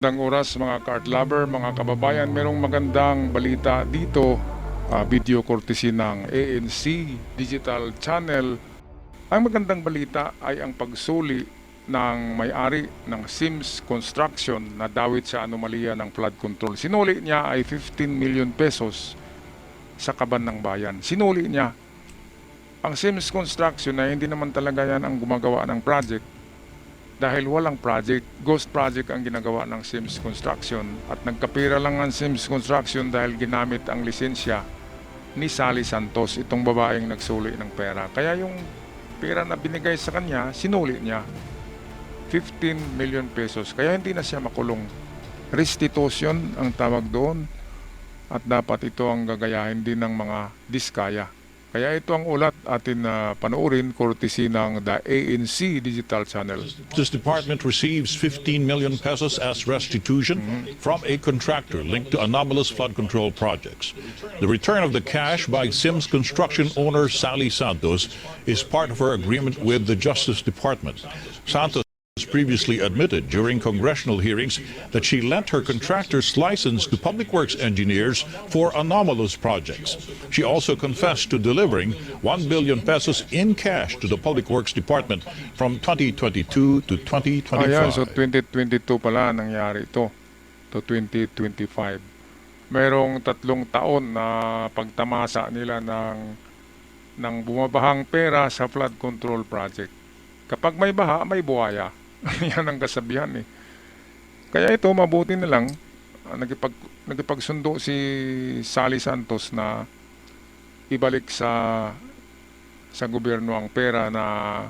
Magandang oras mga kart lover, mga kababayan. Merong magandang balita dito, video courtesy ng ANC Digital Channel. Ang magandang balita ay ang pagsuli ng may-ari ng Sims Construction na dawit sa anomalya ng flood control. Sinuli niya ay 15 million pesos sa kaban ng bayan. Sinuli niya. Ang Sims Construction ay hindi naman talaga yan ang gumagawa ng project. Dahil walang project, ghost project ang ginagawa ng Sims Construction at nagkapira lang ang Sims Construction dahil ginamit ang lisensya ni Sally Santos, itong babaeng nagsuli ng pera. Kaya yung pera na binigay sa kanya, sinuli niya 15 million pesos. Kaya hindi na siya makulong. Restitution ang tawag doon at dapat ito ang gagayahin din ng mga diskaya. Kaya ito ang ulat atin na panoorin courtesy ng the ANC Digital Channel. This department receives 15 million pesos as restitution from a contractor linked to anomalous flood control projects. The return of the cash by Sims Construction owner Sally Santos is part of her agreement with the Justice Department. Santos previously admitted during congressional hearings that she lent her contractor's license to public works engineers for anomalous projects. She also confessed to delivering 1 billion pesos in cash to the Public Works Department from 2022 to 2025. Ayan, so 2022 pala nangyari ito to 2025. Merong 3 taon na pagtamasa nila ng bumabahang pera sa flood control project. Kapag may baha, may buhaya. Yan ang kasabihan eh. Kaya ito, mabuti na lang, nagipagsundo si Sally Santos na ibalik sa gobyerno ang pera na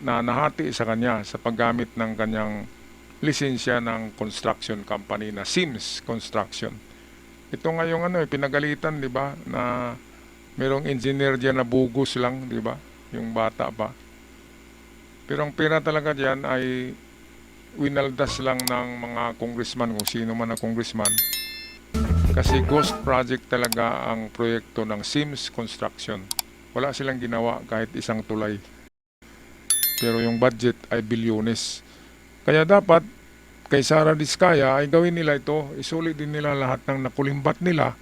nahati sa kanya sa paggamit ng kanyang lisensya ng construction company na Sims Construction. Ito nga yung pinagalitan, di ba, na merong engineer diyan na bugos lang, di ba, yung bata pa. Pero ang pera talaga diyan ay winaldas lang ng mga congressman, kung sino man na congressman. Kasi ghost project talaga ang proyekto ng Sims Construction. Wala silang ginawa kahit isang tulay. Pero yung budget ay bilyones. Kaya dapat kay Sara Diskaya ay gawin nila ito. Isuli din nila lahat ng nakulimbat nila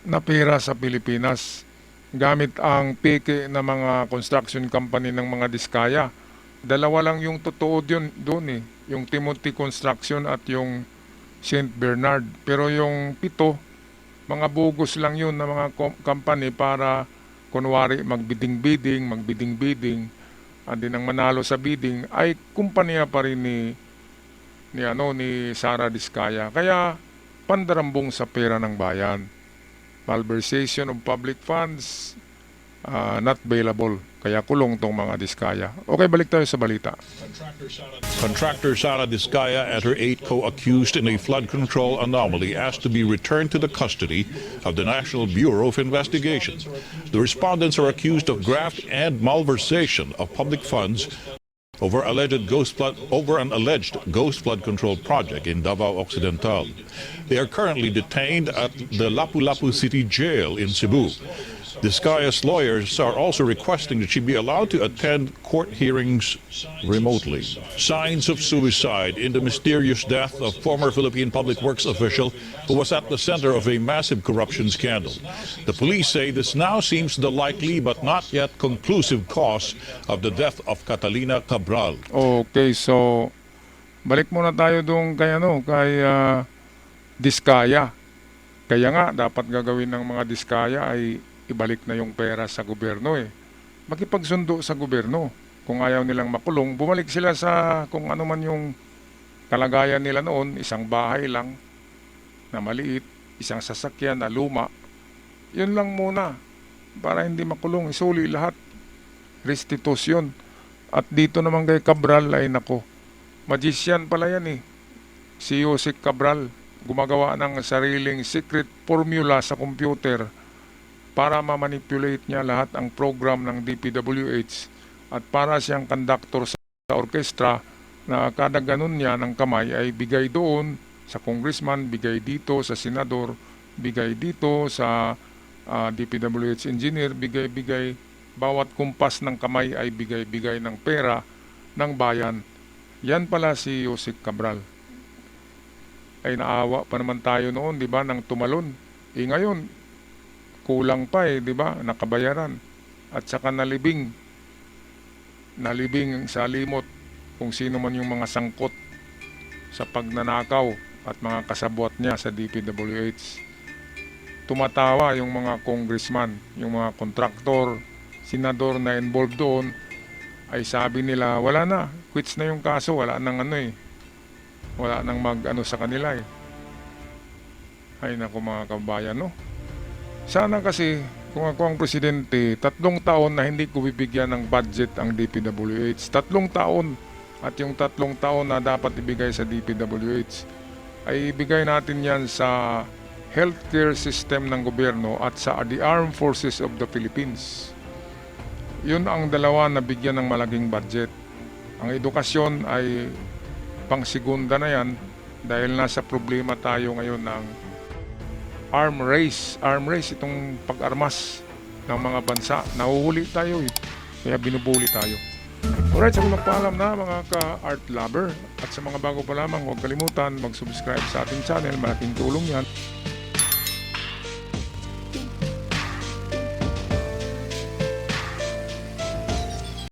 na pera sa Pilipinas gamit ang peke na mga construction company ng mga Diskaya. Dalawa lang yung totoo doon eh. Yung Timothy Construction at yung St. Bernard. Pero yung 7, mga bogus lang yun na mga company para kunwari magbiding-bidding. At din ang manalo sa bidding ay kumpanya pa rin ni Sara Diskaya. Kaya pandarambong sa pera ng bayan. Malversation of public funds, not bailable. Kaya kulong tong mga Diskaya. Okay, balik tayo sa balita. Contractor Sara Diskaya and her 8 co-accused in a flood control anomaly asked to be returned to the custody of the National Bureau of Investigation. The respondents are accused of graft and malversation of public funds over an alleged ghost flood control project in Davao Occidental. They are currently detained at the Lapu-Lapu City Jail in Cebu. Diskaya's lawyers are also requesting that she be allowed to attend court hearings remotely. Signs of suicide in the mysterious death of former Philippine Public Works official who was at the center of a massive corruption scandal. The police say this now seems the likely but not yet conclusive cause of the death of Catalina Cabral. Okay, so balik muna tayo doon kay Diskaya. Kaya nga dapat gagawin ng mga Diskaya ay ibalik na yung pera sa gobyerno eh. Makipagsundo sa gobyerno. Kung ayaw nilang makulong, bumalik sila sa kung ano man yung kalagayan nila noon, isang bahay lang na maliit, isang sasakyan na luma. Yun lang muna para hindi makulong, isuli lahat. Restitution. At dito naman kay Cabral ay nako. Magician pala yan eh. Si Jose Cabral gumagawa ng sariling secret formula sa computer para ma-manipulate niya lahat ang program ng DPWH at para siyang conductor sa orkestra na kada ganun niya ng kamay ay bigay doon sa congressman, bigay dito sa senador, bigay dito sa DPWH engineer, bigay-bigay. Bawat kumpas ng kamay ay bigay-bigay ng pera ng bayan. Yan pala si Jose Cabral. ay naawa pa naman tayo noon, di ba, nang tumalon. Ngayon, kulang pa di ba, nakabayaran. At saka nalibing sa limot kung sino man yung mga sangkot sa pagnanakaw at mga kasabwat niya sa DPWH. Tumatawa yung mga congressman, yung mga kontraktor, senador na involved doon, ay sabi nila, wala na, quits na yung kaso, wala nang wala nang mag sa kanila Ay naku mga kabayan, no? Sana kasi, kung ako ang presidente, 3 taon na hindi ko bibigyan ng budget ang DPWH. 3 taon. At yung 3 taon na dapat ibigay sa DPWH, ay ibigay natin yan sa healthcare system ng gobyerno at sa the Armed Forces of the Philippines. Yun ang dalawa na bigyan ng malaking budget. Ang edukasyon ay pang-segunda na yan dahil nasa problema tayo ngayon ng arm race itong pag-armas ng mga bansa. Nahuhuli tayo kaya binubuli tayo. Alright, sa mga paalam na mga ka-art lover at sa mga bago pa lamang, huwag kalimutan mag-subscribe sa ating channel, malaking tulong yan.